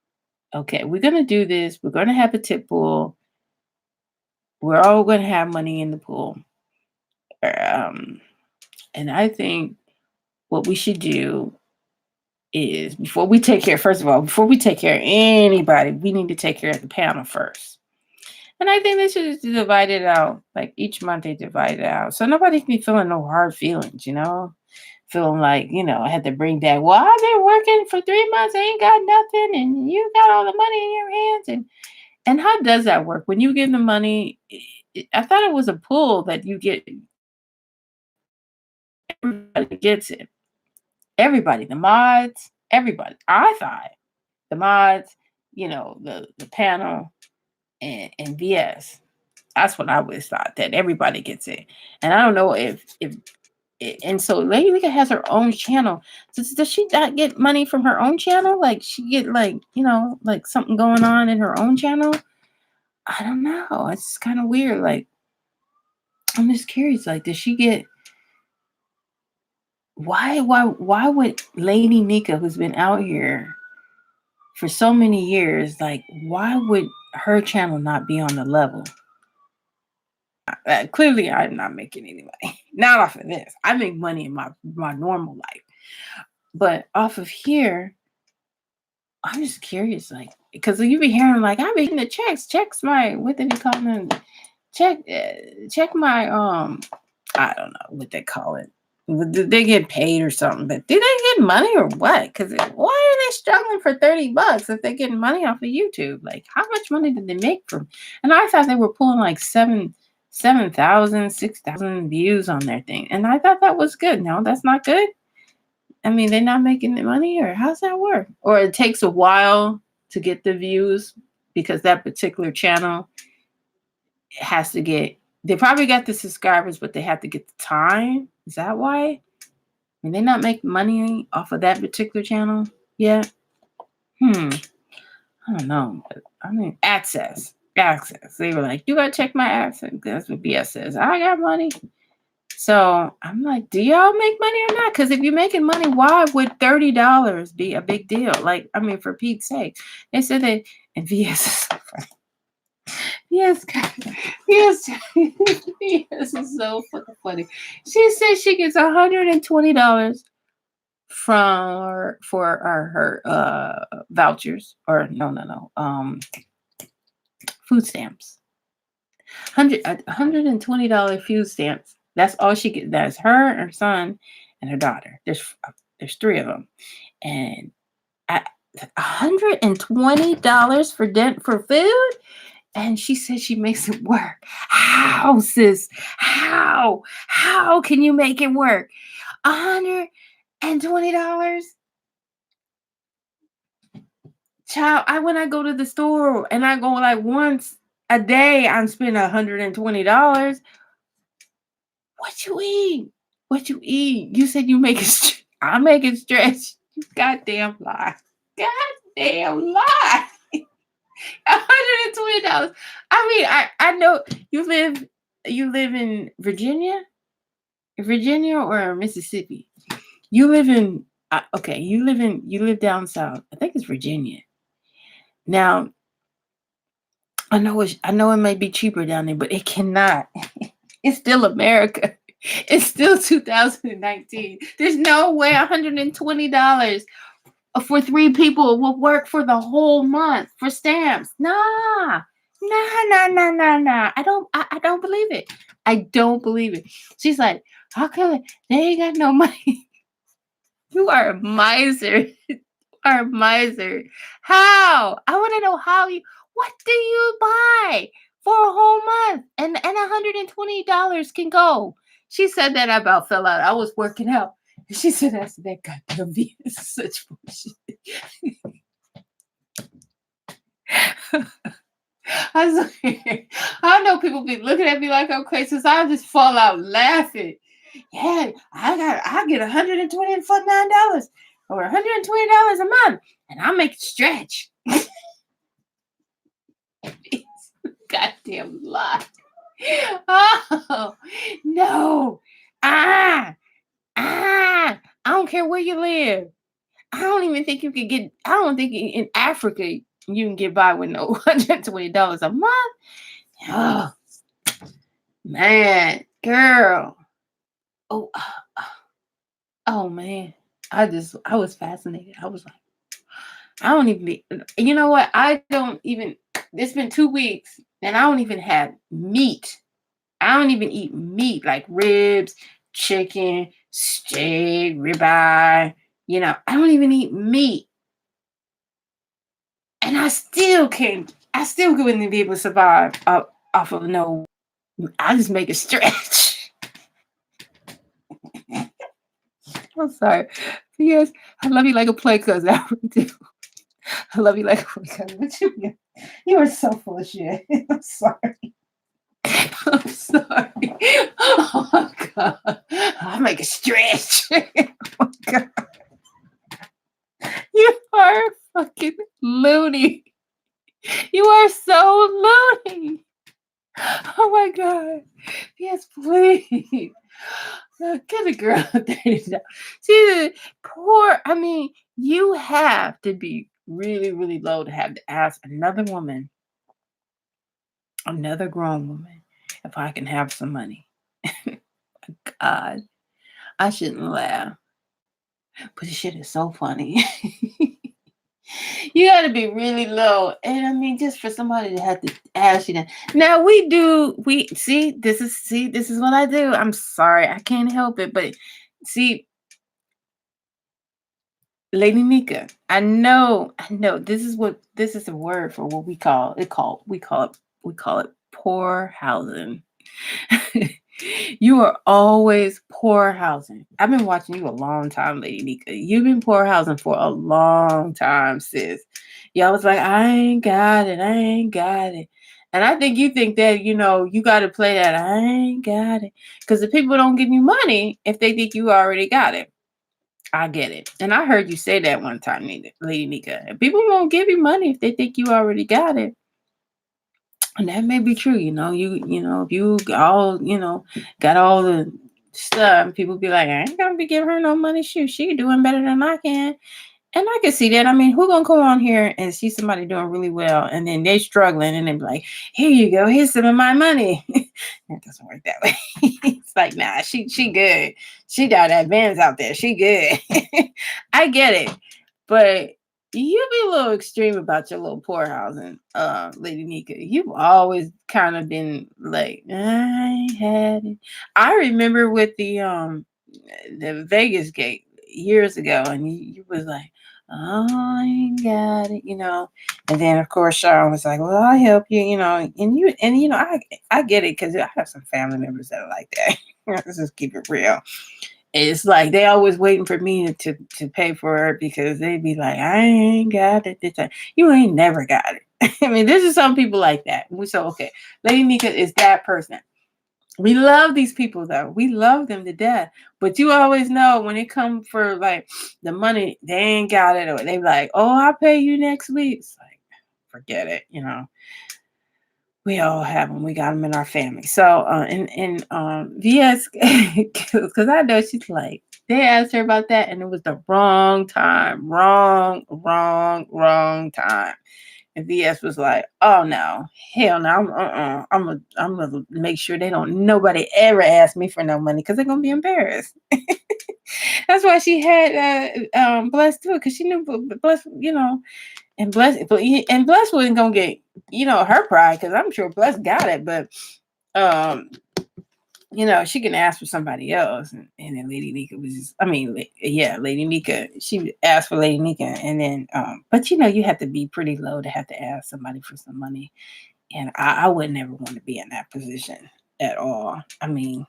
okay, we're going to do this. We're going to have a tip pool. We're all going to have money in the pool. And I think what we should do is before we take care of anybody, we need to take care of the panel first. And I think they should just divide it out. Like each month they divide it out. So nobody can be feeling no hard feelings, feeling like, I had to bring back, well, I've been working for 3 months, I ain't got nothing, and you got all the money in your hands. And how does that work? When you give the money, I thought it was a pool that you get, everybody gets it. Everybody, the mods, everybody. I thought the mods, the panel and VS. That's what I always thought, that everybody gets it. And I don't know if and so Lady Lika has her own channel. Does she not get money from her own channel? Like she get like something going on in her own channel? I don't know. It's kind of weird. Like I'm just curious. Like, does she get why would Lady Nyca, who's been out here for so many years, like why would her channel not be on the level? Clearly, I'm not making any money. Not off of this. I make money in my normal life, but off of here, I'm just curious, like because you be hearing like I be getting the checks my what did they call them? Check my I don't know what they call it. Did they get paid or something? But do they get money or what? Because why are they struggling for $30 if they're getting money off of YouTube? Like, how much money did they make from? And I thought they were pulling like 7,000, 6,000 views on their thing, and I thought that was good. No, that's not good. I mean, they're not making the money, or how's that work? Or it takes a while to get the views because that particular channel has to get. They probably got the subscribers, but they have to get the time. Is that why? I mean, they not make money off of that particular channel yet? I don't know. But, I mean, access. They were like, you gotta check my access. That's what BS says. I got money. So I'm like, do y'all make money or not? Because if you're making money, why would $30 be a big deal? Like, I mean, for Pete's sake. They said that, and VS is so funny. Yes, yes, is so fucking funny. She says she gets $120 for her vouchers, or no, food stamps. $120 food stamps. That's all she gets. That's her son, and her daughter. There's 3 of them, and $120 for food. And she said she makes it work. How, sis? How? How can you make it work? $120? Child, when I go to the store and I go like once a day, I'm spending $120. What you eat? What you eat? You said you make it. I make it stretch. You goddamn lie. Goddamn lie. $120. I mean, I know you live in Virginia. Virginia or Mississippi? You live in okay. You live down south. I think it's Virginia. Now I know it may be cheaper down there, but it cannot. It's still America. It's still 2019. There's no way $120 for 3 people will work for the whole month for stamps. Nah. Nah. I don't believe it. I don't believe it. She's like, how come they ain't got no money? You are a miser. Are a miser. How? I want to know how you. What do you buy for a whole month? And $120 can go. She said that I about fell out. I was working out. And she said, "That's that goddamn V is such bullshit." I swear, I know people be looking at me like I'm crazy, so I just fall out laughing. Yeah, I get $120 for $9 or $120 a month, and I make it stretch. Goddamn lie. Oh no. I don't care where you live. I don't even think you could get. I don't think in Africa you can get by with no $120 a month. Oh man, girl. Oh, oh man. I was fascinated. I was like, I don't even be. You know what? I don't even. It's been 2 weeks, and I don't even have meat. I don't even eat meat like ribs, chicken, steak, ribeye. I don't even eat meat. And I still can't, I still wouldn't be able to survive off of no, I just make it stretch. I'm sorry. Yes, I love you like a play cousin. I really do. I love you like a play cousin. But you are so full of shit. I'm sorry. I'm sorry. Oh my God. I make it stretch. Oh my God. You are fucking loony. You are so loony. Oh my God. Yes, please. Get a girl $30. See, poor. I mean, you have to be really, really low to have to ask another woman, another grown woman, if I can have some money. God, I shouldn't laugh. But this shit is so funny. You got to be really low. And I mean, just for somebody to have to ask you that. Now we this is what I do. I'm sorry. I can't help it. But see, Lady Nyca, I know. This is a word for what we call it poor housing. You are always poor housing. I've been watching you a long time, Lady Nyca. You've been poor housing for a long time, sis. Y'all was like, I ain't got it. And I think you think that, you got to play that. I ain't got it. Because the people don't give you money if they think you already got it. I get it. And I heard you say that one time, Lady Nyca. People won't give you money if they think you already got it. And that may be true, if you all, got all the stuff, people be like, I ain't gonna be giving her no money. Shoot, she doing better than I can. And I can see that. I mean, who gonna come on here and see somebody doing really well and then they struggling and they be like, here you go, here's some of my money. It doesn't work that way. It's like, nah, she good. She got that bands out there. She good. I get it. But you be a little extreme about your little poor housing, Lady Nyca. You've always kind of been like, I had it. I remember with the Vegas gate years ago, and you was like, oh, I ain't got it, And then of course Sean was like, well, I'll help you, I get it because I have some family members that are like that. Let's just keep it real. It's like they always waiting for me to pay for it because they be like, I ain't got it this time. You ain't never got it. I mean, there's just some people like that. So okay, Lady Nyca is that person. We love these people though. We love them to death. But you always know when it comes for like the money, they ain't got it, or they be like, oh, I'll pay you next week. It's like, forget it, We all have them. We got them in our family. So, VS, because I know she's like, they asked her about that, and it was the wrong time, wrong time. And VS was like, "Oh no, hell no! I'm gonna make sure they don't nobody ever ask me for no money because they're gonna be embarrassed." That's why she had Bless do it because she knew Bless, and Bless wasn't gonna get her pride because I'm sure Bless got it, but um she can ask for somebody else, and then Lady Nika was just, I mean, yeah, Lady Nika, she asked for Lady Nika, and then but you have to be pretty low to have to ask somebody for some money, and I would never want to be in that position at all. I mean,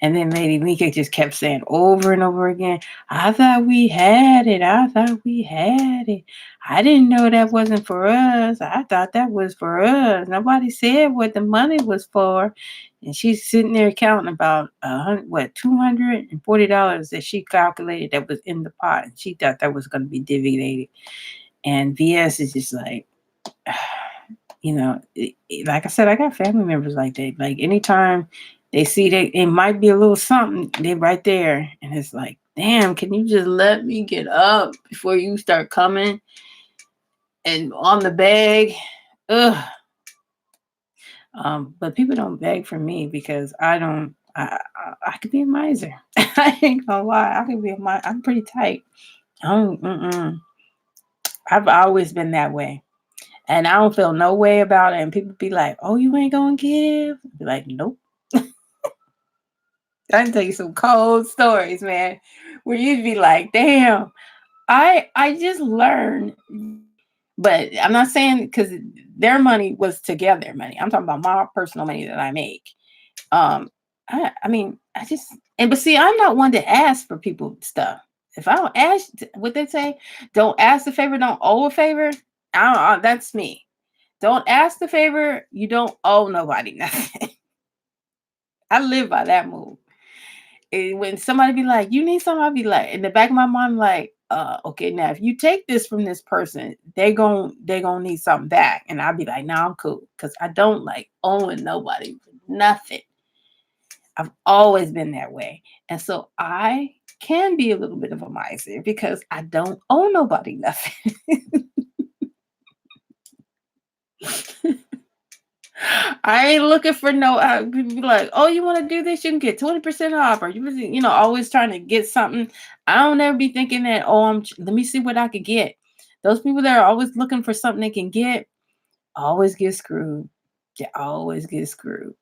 and then Lady Mika just kept saying over and over again, I thought we had it. I thought we had it. I didn't know that wasn't for us. I thought that was for us. Nobody said what the money was for. And she's sitting there counting about $240 that she calculated that was in the pot. And she thought that was going to be divvied. And VS is just like, like I said, I got family members like that. Like anytime they see that it might be a little something, they right there, and it's like, damn, can you just let me get up before you start coming and on the bag? Ugh. But people don't beg for me because I don't. I could be a miser. I ain't gonna lie. I could be a miser. I'm pretty tight. I don't. I've always been that way. And I don't feel no way about it. And people be like, "Oh, you ain't gonna give?" I'd be like, "Nope." I can tell you some cold stories, man, where you'd be like, "Damn, I just learned." But I'm not saying because their money was together money. I'm talking about my personal money that I make. Um, I mean, I just but see, I'm not one to ask for people stuff. If I don't ask, what they say, don't ask a favor, don't owe a favor. I don't. That's me. Don't ask the favor. You don't owe nobody nothing. I live by that move. And when somebody be like, "You need something," I'll be like, in the back of my mind, like, okay, now if you take this from this person, they gonna need something back." And I'll be like, "No, I'm cool," because I don't like owing nobody nothing. I've always been that way, and so I can be a little bit of a miser because I don't owe nobody nothing. I ain't looking for no. People be like, "Oh, you want to do this? You can get 20% off," or always trying to get something. I don't ever be thinking that. Oh, let me see what I could get. Those people that are always looking for something they can get always get screwed. They always get screwed.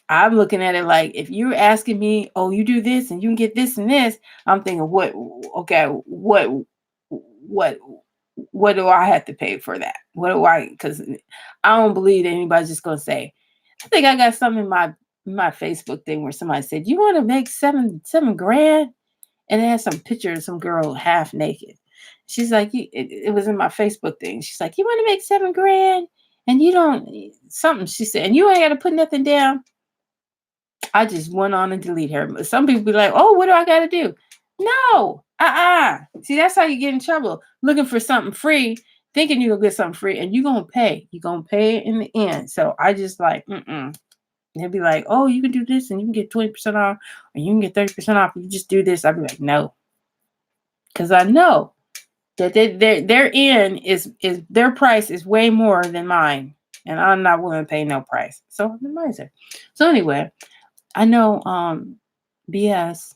I'm looking at it like if you're asking me, "Oh, you do this and you can get this and this," I'm thinking, "What? Okay, what what do I have to pay for that? What do I? Because I don't believe that anybody's just gonna say." I think I got something in my Facebook thing where somebody said, "You want to make seven grand?" And it had some picture of some girl half naked. She's like, it was in my Facebook thing. She's like, "You want to make 7 grand?" And you don't something she said, and you ain't got to put nothing down. I just went on and delete her. Some people be like, "Oh, what do I got to do?" No, See, that's how you get in trouble. Looking for something free, thinking you're gonna get something free, and you're gonna pay. You're gonna pay it in the end. So I just like, They'd be like, "Oh, you can do this, and you can get 20% off, or you can get 30% off. You just do this." I'd be like, "No," because I know that their end is their price is way more than mine, and I'm not willing to pay no price. So I'm a miser. So anyway, I know BS.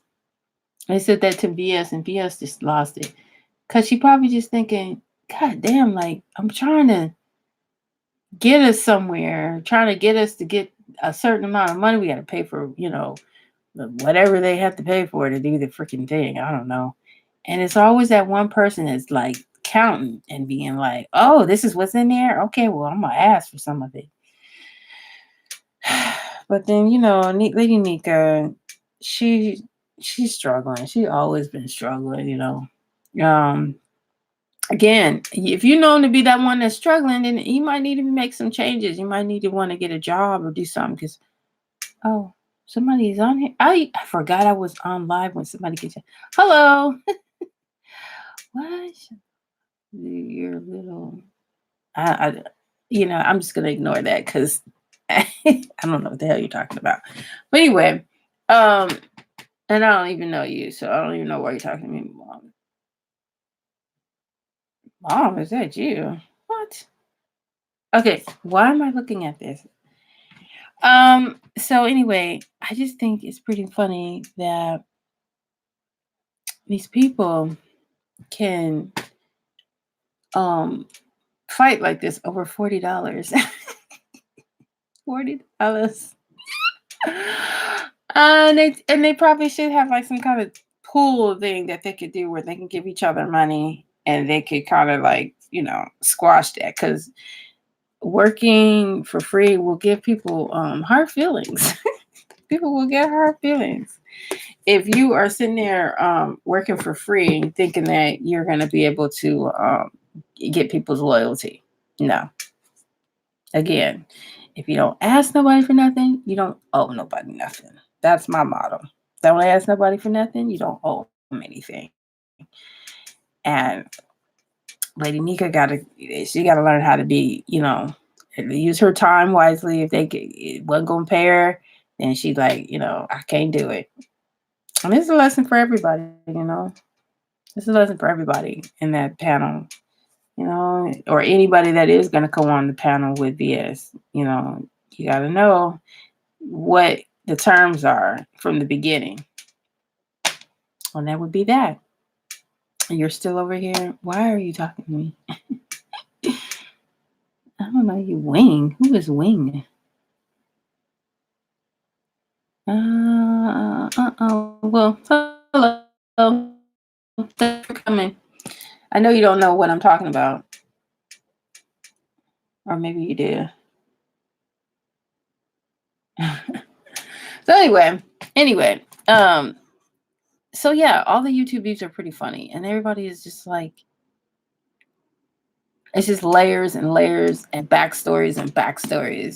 I said that to BS, and BS just lost it because she probably just thinking, "God damn, like I'm trying to get us somewhere, trying to get us to get a certain amount of money. We got to pay for, whatever they have to pay for to do the freaking thing. I don't know." And it's always that one person that's like counting and being like, "Oh, this is what's in there. Okay, well, I'm gonna ask for some of it." But then, Lady Nika, she she's struggling. She always been struggling. Um, Again, if you know him to be that one that's struggling, then you might need to make some changes. You might need to want to get a job or do something because, oh, somebody's on here. I forgot I was on live when somebody gets you. Hello. What? Your little. I I'm just gonna ignore that because I don't know what the hell you're talking about. But anyway, um, and I don't even know you, so I don't even know why you're talking to me, mom. Mom, is that you? What? Okay, why am I looking at this? So anyway, I just think it's pretty funny that these people can um fight like this over $40. $40. And they probably should have like some kind of pool thing that they could do where they can give each other money and they could kind of like, squash that because working for free will give people hard feelings. People will get hard feelings. If you are sitting there working for free thinking that you're going to be able to get people's loyalty. No. Again, if you don't ask nobody for nothing, you don't owe nobody nothing. That's my motto. Don't ask nobody for nothing, you don't owe them anything. And Lady Nyca she gotta learn how to be, use her time wisely. If it wasn't gonna pay her, then she like, I can't do it. And this is a lesson for everybody. This is a lesson for everybody in that panel, or anybody that is gonna come on the panel with BS. You gotta know what the terms are from the beginning. And that would be that. You're still over here. Why are you talking to me? I don't know. You Wing. Who is Wing? Well, hello. Thanks for coming. I know you don't know what I'm talking about. Or maybe you do. So anyway, so yeah, all the YouTube views are pretty funny, and everybody is just like, it's just layers and layers and backstories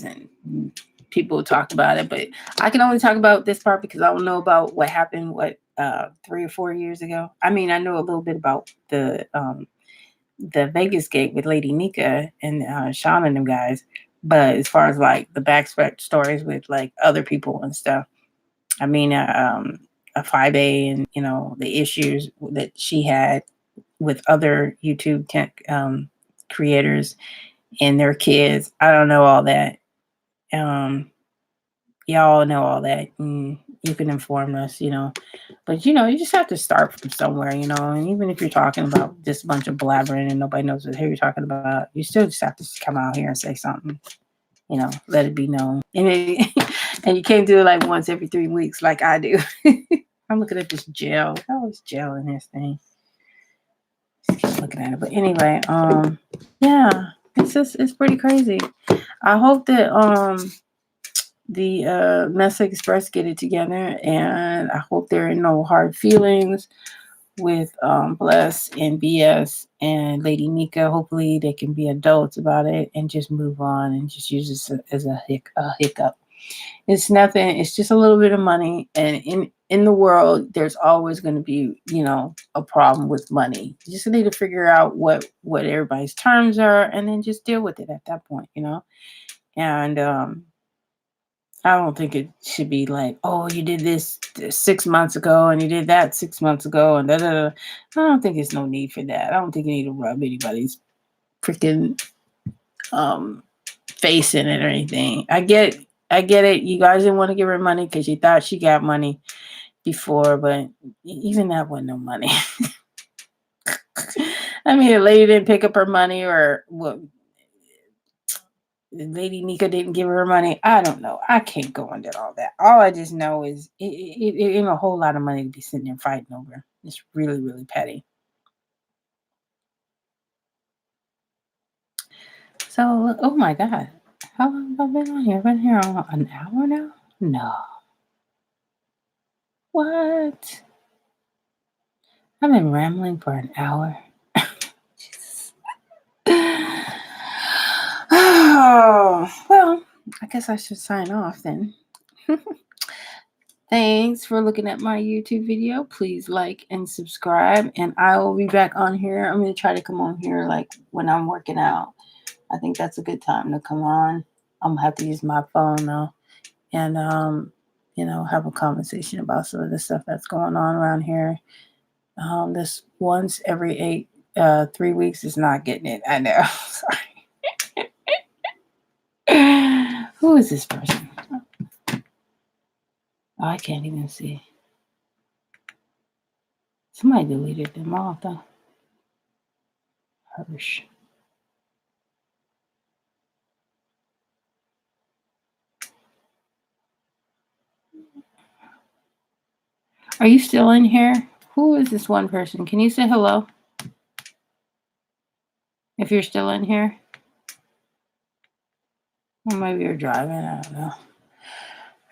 and people talk about it, but I can only talk about this part because I don't know about what happened 3 or 4 years ago. I mean, I know a little bit about the Vegas gate with Lady Nyca and Sean and them guys, but as far as like the backstories with like other people and stuff, I mean, a 5A and the issues that she had with other YouTube creators and their kids. I don't know all that. Y'all know all that. And you can inform us, But you just have to start from somewhere, And even if you're talking about just a bunch of blabbering and nobody knows what you're talking about, you still just have to come out here and say something. Let it be known. And you can't do it like once every 3 weeks like I do. I'm looking at this gel. How is gel in this thing? Just keep looking at it. But anyway, yeah, it's pretty crazy. I hope that the Mesa Express get it together, and I hope there are no hard feelings with Bless and BS and Lady Nyca. Hopefully they can be adults about it and just move on and just use this as a hiccup. It's nothing. It's just a little bit of money, and in the world, there's always going to be, a problem with money. You just need to figure out what everybody's terms are, and then just deal with it at that point, And I don't think it should be like, oh, you did this 6 months ago, and you did that 6 months ago, and da da da. I don't think there's no need for that. I don't think you need to rub anybody's freaking face in it or anything. I get it. You guys didn't want to give her money because you thought she got money before, but even that wasn't no money. I mean, the lady didn't pick up her money, or what? Lady Nyca didn't give her money. I don't know. I can't go into all that. All I just know is it ain't a whole lot of money to be sitting there fighting over. It's really, really petty. So, oh my God. How long have I been on here? I've been here an hour now? No. What? I've been rambling for an hour. Oh, well, I guess I should sign off then. Thanks for looking at my YouTube video. Please like and subscribe, and I will be back on here. I'm going to try to come on here like when I'm working out I think that's a good time to come on. I'm gonna have to use my phone though, and have a conversation about some of the stuff that's going on around here. This once every 3 weeks is not getting it. I know. Sorry. Who is this person? Oh, I can't even see. Somebody deleted them all though. Hirsch. Are you still in here? Who is this one person? Can you say hello? If you're still in here. Or maybe you're driving. I don't know.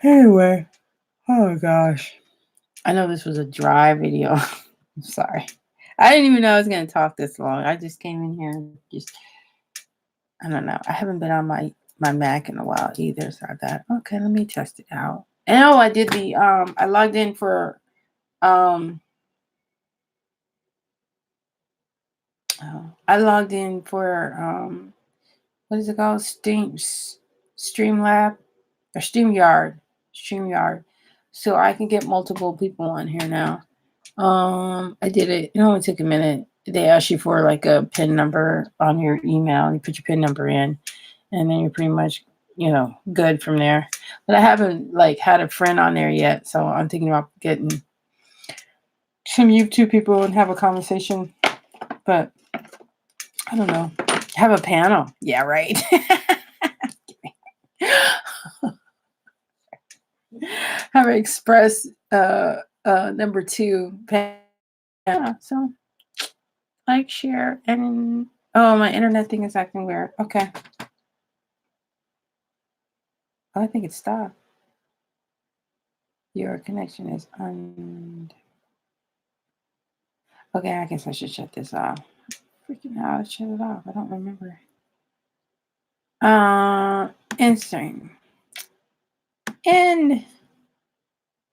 Anyway. Oh gosh. I know this was a dry video. I'm sorry. I didn't even know I was going to talk this long. I just came in here and I don't know. I haven't been on my Mac in a while either. So I thought, okay, let me test it out. And I did I logged in for, I logged in for, what is it called? Streamlab or StreamYard. So I can get multiple people on here now. I did it. It only took a minute. They ask you for like a PIN number on your email. You put your PIN number in, and then you're pretty much, good from there. But I haven't had a friend on there yet, so I'm thinking about getting some YouTube people and have a conversation. But I don't know. Have a panel. Yeah, right. Have an express number 2 panel. Yeah, so share, and my internet thing is acting weird. Okay. I think it stopped. Your connection is okay, I guess I should shut this off. Freaking how I shut it off. I don't remember. Insane. End.